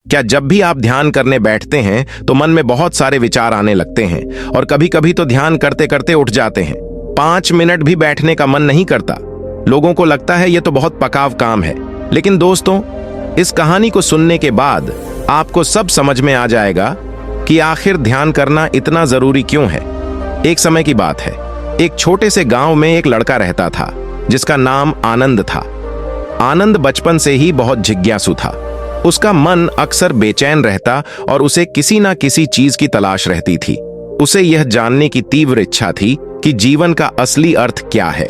क्या जब भी आप ध्यान करने बैठते हैं तो मन में बहुत सारे विचार आने लगते हैं और कभी कभी तो ध्यान करते करते उठ जाते हैं। 5 मिनट भी बैठने का मन नहीं करता। लोगों को लगता है यह तो बहुत पकाव काम है, लेकिन दोस्तों, इस कहानी को सुनने के बाद आपको सब समझ में आ जाएगा कि आखिर ध्यान करना इतना जरूरी क्यों है। एक समय की बात है, एक छोटे से गांव में एक लड़का रहता था जिसका नाम आनंद था। आनंद बचपन से ही बहुत जिज्ञासु था। उसका मन अक्सर बेचैन रहता और उसे किसी ना किसी चीज की तलाश रहती थी। उसे यह जानने की तीव्र इच्छा थी कि जीवन का असली अर्थ क्या है।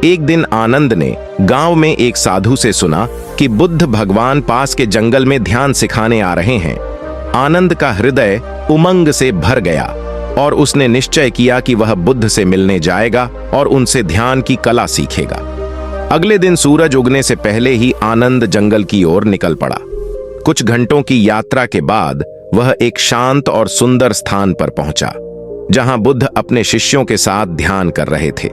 एक दिन आनंद ने गांव में एक साधु से सुना कि बुद्ध भगवान पास के जंगल में ध्यान सिखाने आ रहे हैं। आनंद का हृदय उमंग से भर गया और उसने निश्चय किया कि वह बुद्ध से मिलने जाएगा और उनसे ध्यान की कला सीखेगा। अगले दिन सूरज उगने से पहले ही आनंद जंगल की ओर निकल पड़ा। कुछ घंटों की यात्रा के बाद वह एक शांत और सुंदर स्थान पर पहुंचा, जहां बुद्ध अपने शिष्यों के साथ ध्यान कर रहे थे।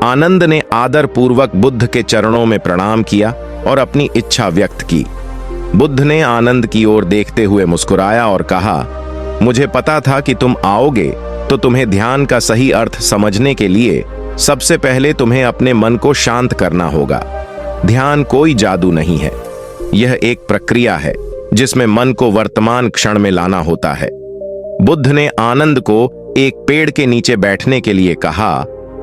आनंद ने आदर पूर्वक बुद्ध के चरणों में प्रणाम किया और अपनी इच्छा व्यक्त की। बुद्ध ने आनंद की ओर देखते हुए मुस्कुराया और कहा, मुझे पता था कि तुम आओगे, तो तुम्हें ध्यान का सही अर्थ समझने के लिए सबसे पहले तुम्हें अपने मन को शांत करना होगा। ध्यान कोई जादू नहीं है, यह एक प्रक्रिया है जिसमें मन को वर्तमान क्षण में लाना होता है। बुद्ध ने आनंद को एक पेड़ के नीचे बैठने के लिए कहा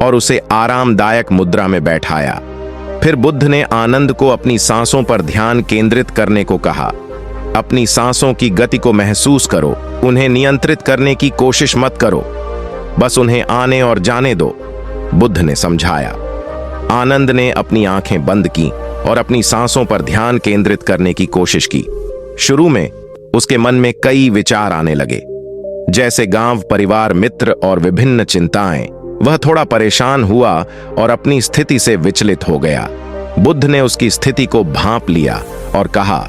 और उसे आरामदायक मुद्रा में बैठाया। फिर बुद्ध ने आनंद को अपनी सांसों पर ध्यान केंद्रित करने को कहा। अपनी सांसों की गति को महसूस करो, उन्हें नियंत्रित करने की कोशिश मत करो, बस उन्हें आने और जाने दो, बुद्ध ने समझाया। आनंद ने अपनी आंखें बंद की और अपनी सांसों पर ध्यान केंद्रित करने की कोशिश की। शुरू में उसके मन में कई विचार आने लगे, जैसे गांव, परिवार, मित्र और विभिन्न चिंताएं। वह थोड़ा परेशान हुआ और अपनी स्थिति से विचलित हो गया। बुद्ध ने उसकी स्थिति को भांप लिया और कहा,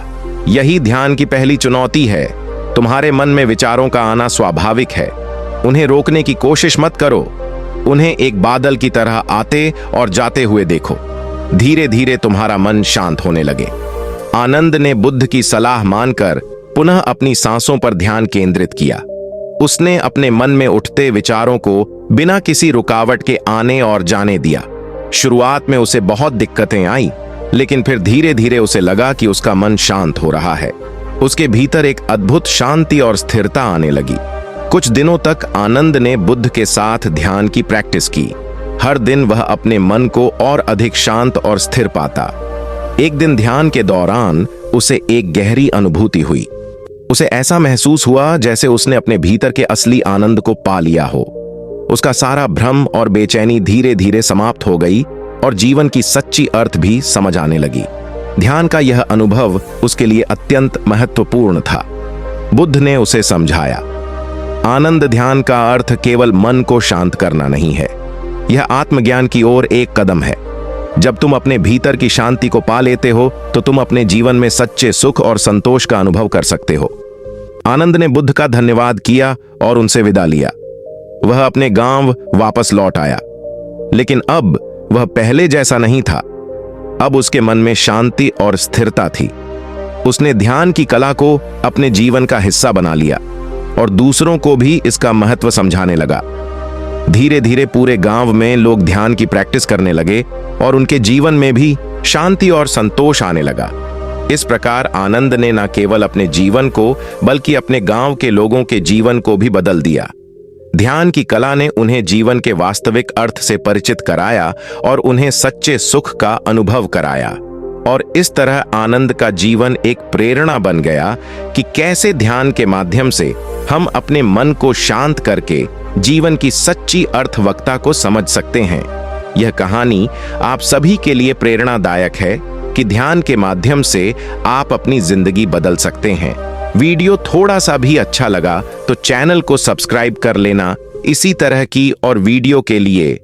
यही ध्यान की पहली चुनौती है। तुम्हारे मन में विचारों का आना स्वाभाविक है, उन्हें रोकने की कोशिश मत करो। उन्हें एक बादल की तरह आते और जाते हुए देखो। धीरे धीरे तुम्हारा मन शांत होने लगे। आनंद ने बुद्ध की सलाह मानकर पुनः अपनी सांसों पर ध्यान केंद्रित किया। उसने अपने मन में उठते विचारों को बिना किसी रुकावट के आने और जाने दिया। शुरुआत में उसे बहुत दिक्कतें आई, लेकिन फिर धीरे धीरे उसे लगा कि उसका मन शांत हो रहा है। उसके भीतर एक अद्भुत शांति और स्थिरता आने लगी। कुछ दिनों तक आनंद ने बुद्ध के साथ ध्यान की प्रैक्टिस की। हर दिन वह अपने मन को और अधिक शांत और स्थिर पाता। एक दिन ध्यान के दौरान उसे एक गहरी अनुभूति हुई। उसे ऐसा महसूस हुआ जैसे उसने अपने भीतर के असली आनंद को पा लिया हो। उसका सारा भ्रम और बेचैनी धीरे धीरे समाप्त हो गई और जीवन की सच्ची अर्थ भी समझ आने लगी। ध्यान का यह अनुभव उसके लिए अत्यंत महत्वपूर्ण था। बुद्ध ने उसे समझाया, आनंद ध्यान का अर्थ केवल मन को शांत करना नहीं है, यह आत्मज्ञान की ओर एक कदम है। जब तुम अपने भीतर की शांति को पा लेते हो तो तुम अपने जीवन में सच्चे सुख और संतोष का अनुभव कर सकते हो। आनंद ने बुद्ध का धन्यवाद किया और उनसे विदा लिया। वह अपने गांव वापस लौट आया, लेकिन अब वह पहले जैसा नहीं था। अब उसके मन में शांति और स्थिरता थी। उसने ध्यान की कला को अपने जीवन का हिस्सा बना लिया और दूसरों को भी इसका महत्व समझाने लगा। धीरे धीरे पूरे गांव में लोग ध्यान की प्रैक्टिस करने लगे और उनके जीवन में भी शांति और संतोष आने लगा। इस प्रकार आनंद ने न केवल अपने जीवन को बल्कि अपने गांव के लोगों के जीवन को भी बदल दिया। ध्यान की कला ने उन्हें जीवन के वास्तविक अर्थ से परिचित कराया और उन्हें सच्चे सुख का अनुभव कराया। और इस तरह आनंद का जीवन एक प्रेरणा बन गया कि कैसे ध्यान के माध्यम से हम अपने मन को शांत करके जीवन की सच्ची अर्थवत्ता को समझ सकते हैं। यह कहानी आप सभी के लिए प्रेरणादायक है कि ध्यान के माध्यम से आप अपनी जिंदगी बदल सकते हैं। वीडियो थोड़ा सा भी अच्छा लगा तो चैनल को सब्सक्राइब कर लेना। इसी तरह की और वीडियो के लिए